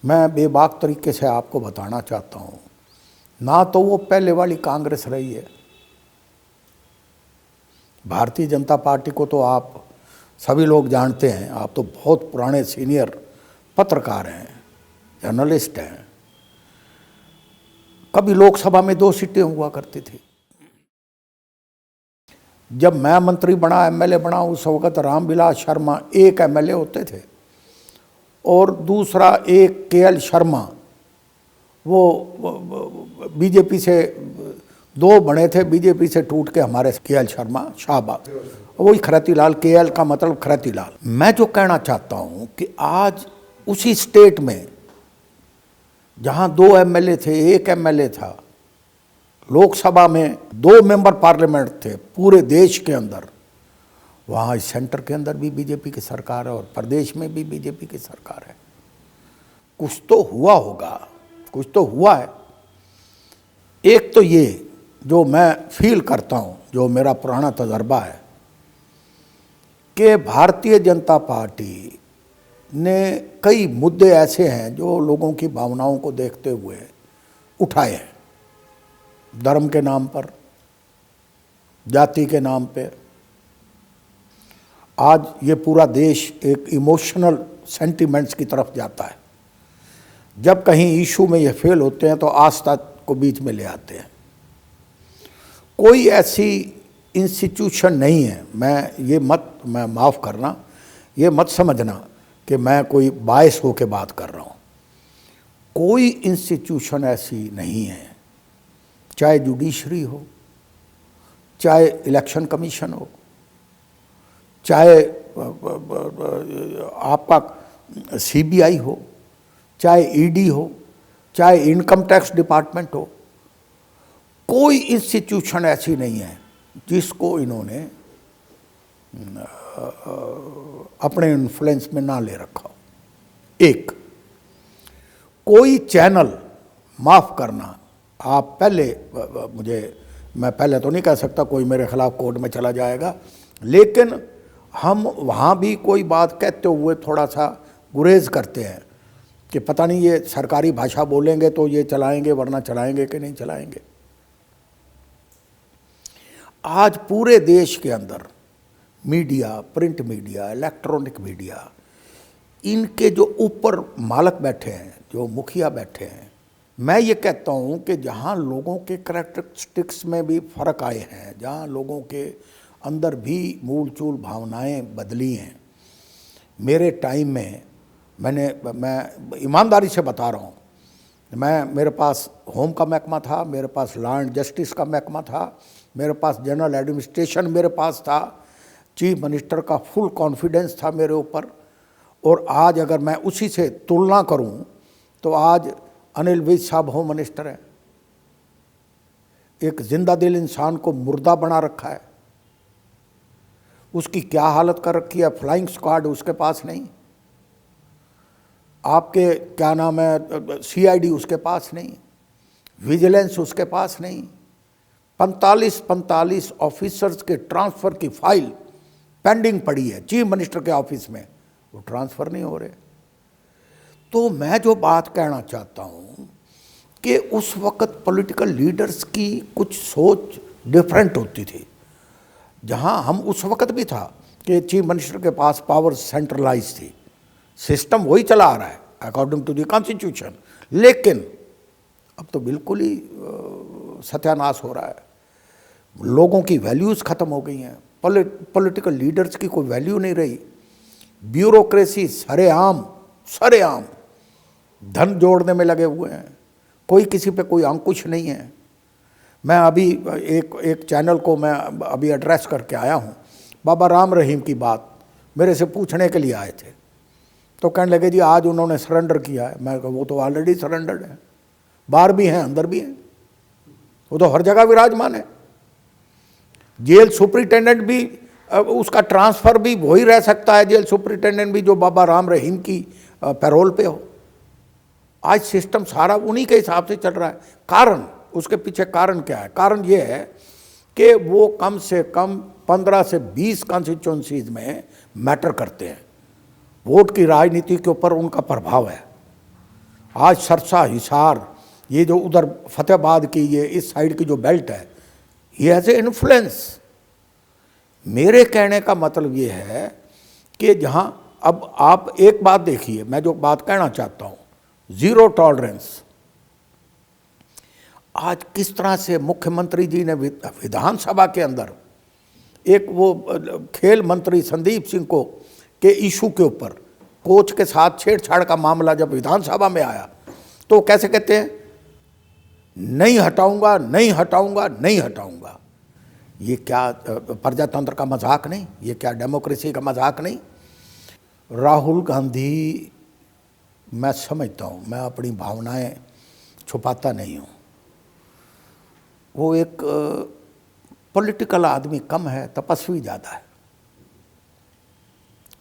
मैं बेबाक तरीके से आपको बताना चाहता हूँ, ना तो वो पहले वाली कांग्रेस रही है। भारतीय जनता पार्टी को तो आप सभी लोग जानते हैं, आप तो बहुत पुराने सीनियर पत्रकार हैं, जर्नलिस्ट हैं। कभी लोकसभा में 2 सीटें हुआ करती थी। जब मैं मंत्री बना, एमएलए बना, उस वक्त रामविलास शर्मा एक एमएलए होते थे और दूसरा एक केएल शर्मा, वो बीजेपी से 2 बने थे, बीजेपी से टूट के हमारे केएल शर्मा शाहबाद, वही खरतीलाल, केएल का मतलब खरतीलाल। मैं जो कहना चाहता हूँ कि आज उसी स्टेट में जहाँ 2 एमएलए थे, 1 एमएलए था, लोकसभा में 2 मेंबर पार्लियामेंट थे पूरे देश के अंदर, वहाँ सेंटर के अंदर भी बीजेपी की सरकार है और प्रदेश में भी बीजेपी की सरकार है। कुछ तो हुआ होगा, कुछ तो हुआ है। एक तो ये जो मैं फील करता हूँ, जो मेरा पुराना तजर्बा है, कि भारतीय जनता पार्टी ने कई मुद्दे ऐसे हैं जो लोगों की भावनाओं को देखते हुए उठाए हैं। धर्म के नाम पर, जाति के नाम पे आज ये पूरा देश एक इमोशनल सेंटिमेंट्स की तरफ जाता है। जब कहीं इशू में ये फेल होते हैं तो आस्था को बीच में ले आते हैं। कोई ऐसी इंस्टीट्यूशन नहीं है, मैं माफ़ करना, ये मत समझना कि मैं कोई बायस हो के बात कर रहा हूँ। कोई इंस्टीट्यूशन ऐसी नहीं है, चाहे जुडिशरी हो, चाहे इलेक्शन कमीशन हो, चाहे आपका सीबीआई हो, चाहे ईडी हो, चाहे इनकम टैक्स डिपार्टमेंट हो, कोई इंस्टीट्यूशन ऐसी नहीं है जिसको इन्होंने अपने इन्फ्लुएंस में ना ले रखा हो। एक कोई चैनल, माफ़ करना, आप पहले मैं पहले तो नहीं कह सकता कोई मेरे खिलाफ कोर्ट में चला जाएगा, लेकिन हम वहाँ भी कोई बात कहते हुए थोड़ा सा गुरेज करते हैं कि पता नहीं ये सरकारी भाषा बोलेंगे तो ये चलाएंगे, वरना चलाएंगे कि नहीं चलाएंगे। आज पूरे देश के अंदर media, print media, electronic media, इनके जो ऊपर मालक बैठे हैं, जो मुखिया बैठे हैं, मैं ये कहता हूँ कि जहाँ लोगों के करैक्टरिस्टिक्स में भी फ़र्क आए हैं, जहाँ लोगों के अंदर भी मूल चूल भावनाएं बदली हैं। मेरे टाइम में मैं ईमानदारी से बता रहा हूँ, मेरे पास होम का महकमा था, मेरे पास लॉ एंड जस्टिस का महकमा था, मेरे पास जनरल एडमिनिस्ट्रेशन मेरे पास था, चीफ मिनिस्टर का फुल कॉन्फिडेंस था मेरे ऊपर। और आज अगर मैं उसी से तुलना करूं तो आज अनिल विज साहब होम मिनिस्टर हैं। एक जिंदा दिल इंसान को मुर्दा बना रखा है, उसकी क्या हालत कर रखी है। फ्लाइंग स्क्वाड उसके पास नहीं, आपके क्या नाम है, सीआईडी उसके पास नहीं, विजिलेंस उसके पास नहीं। 45 ऑफिसर्स के ट्रांसफ़र की फाइल पेंडिंग पड़ी है चीफ मिनिस्टर के ऑफिस में, वो ट्रांसफ़र नहीं हो रहे। तो मैं जो बात कहना चाहता हूँ कि उस वक़्त पॉलिटिकल लीडर्स की कुछ सोच डिफरेंट होती थी। जहाँ हम उस वक़्त भी था कि चीफ मिनिस्टर के पास पावर सेंट्रलाइज थी, सिस्टम वही चला आ रहा है अकॉर्डिंग टू द कॉन्स्टिट्यूशन, लेकिन अब तो बिल्कुल ही सत्यानाश हो रहा है। लोगों की वैल्यूज़ ख़त्म हो गई हैं, पॉलिटिकल लीडर्स की कोई वैल्यू नहीं रही। ब्यूरोक्रेसी सरेआम धन जोड़ने में लगे हुए हैं, कोई किसी पे कोई अंकुश नहीं है। मैं अभी एक चैनल को मैं अभी एड्रेस करके आया हूँ, बाबा राम रहीम की बात मेरे से पूछने के लिए आए थे, तो कहने लगे जी आज उन्होंने सरेंडर किया है। मैं कहा वो तो ऑलरेडी सरेंडर्ड है, बाहर भी हैं अंदर भी हैं, वो तो हर जगह विराजमान है। जेल सुपरिटेंडेंट भी, उसका ट्रांसफ़र भी वही रह सकता है, जेल सुपरिटेंडेंट भी जो बाबा राम रहीम की पैरोल पे हो। आज सिस्टम सारा उन्हीं के हिसाब से चल रहा है। कारण, उसके पीछे कारण क्या है? कारण ये है कि वो कम से कम 15 से 20 कॉन्स्टिट्यूंसीज में मैटर करते हैं। वोट की राजनीति के ऊपर उनका प्रभाव है। आज सरसा, हिसार, ये जो उधर फतेहाबाद की ये इस साइड की जो बेल्ट है, ये हैज़ ए इन्फ्लुएंस। मेरे कहने का मतलब ये है कि जहाँ अब आप एक बात देखिए, मैं जो बात कहना चाहता हूँ, ज़ीरो टॉलरेंस। आज किस तरह से मुख्यमंत्री जी ने विधानसभा के अंदर एक वो खेल मंत्री संदीप सिंह को के इशू के ऊपर कोच के साथ छेड़छाड़ का मामला जब विधानसभा में आया तो कैसे कहते हैं, नहीं हटाऊंगा, नहीं हटाऊंगा, नहीं हटाऊंगा। ये क्या प्रजातंत्र का मजाक नहीं? ये क्या डेमोक्रेसी का मजाक नहीं? राहुल गांधी, मैं समझता हूँ, मैं अपनी भावनाएं छुपाता नहीं हूँ, वो एक पॉलिटिकल आदमी कम है, तपस्वी ज़्यादा है,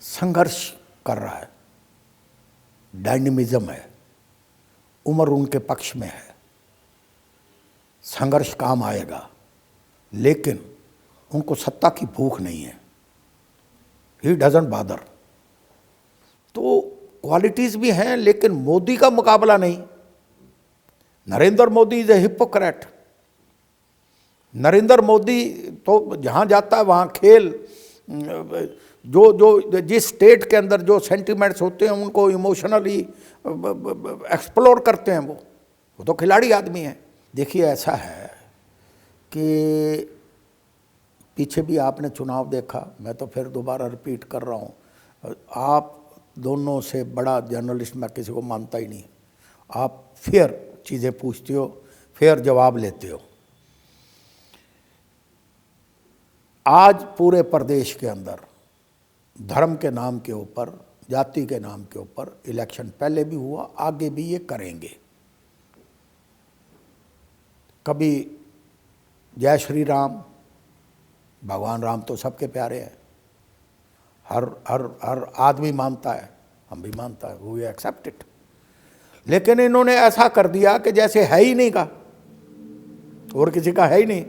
संघर्ष कर रहा है, डायनेमिज्म है, उम्र उनके पक्ष में है, संघर्ष काम आएगा, लेकिन उनको सत्ता की भूख नहीं है। ही डजंट बादर। तो क्वालिटीज़ भी हैं, लेकिन मोदी का मुकाबला नहीं। Narendra Modi is a hypocrite. Narendra Modi तो जहाँ जाता है वहाँ खेल, जो जो जिस स्टेट के अंदर जो सेंटिमेंट्स होते हैं उनको इमोशनली एक्सप्लोर करते हैं, वो तो खिलाड़ी आदमी है। देखिए, ऐसा है कि पीछे भी आपने चुनाव देखा, मैं तो फिर दोबारा रिपीट कर रहा हूँ, आप दोनों से बड़ा जर्नलिस्ट मैं किसी को मानता ही नहीं। आप फेयर चीज़ें पूछते हो, फेयर जवाब लेते हो। आज पूरे प्रदेश के अंदर धर्म के नाम के ऊपर, जाति के नाम के ऊपर इलेक्शन पहले भी हुआ, आगे भी ये करेंगे। कभी जय श्री राम, भगवान राम तो सबके प्यारे हैं, हर हर हर आदमी मानता है, हम भी मानता है, वी एक्सेप्ट इट। लेकिन इन्होंने ऐसा कर दिया कि जैसे है ही नहीं का, और किसी का है ही नहीं।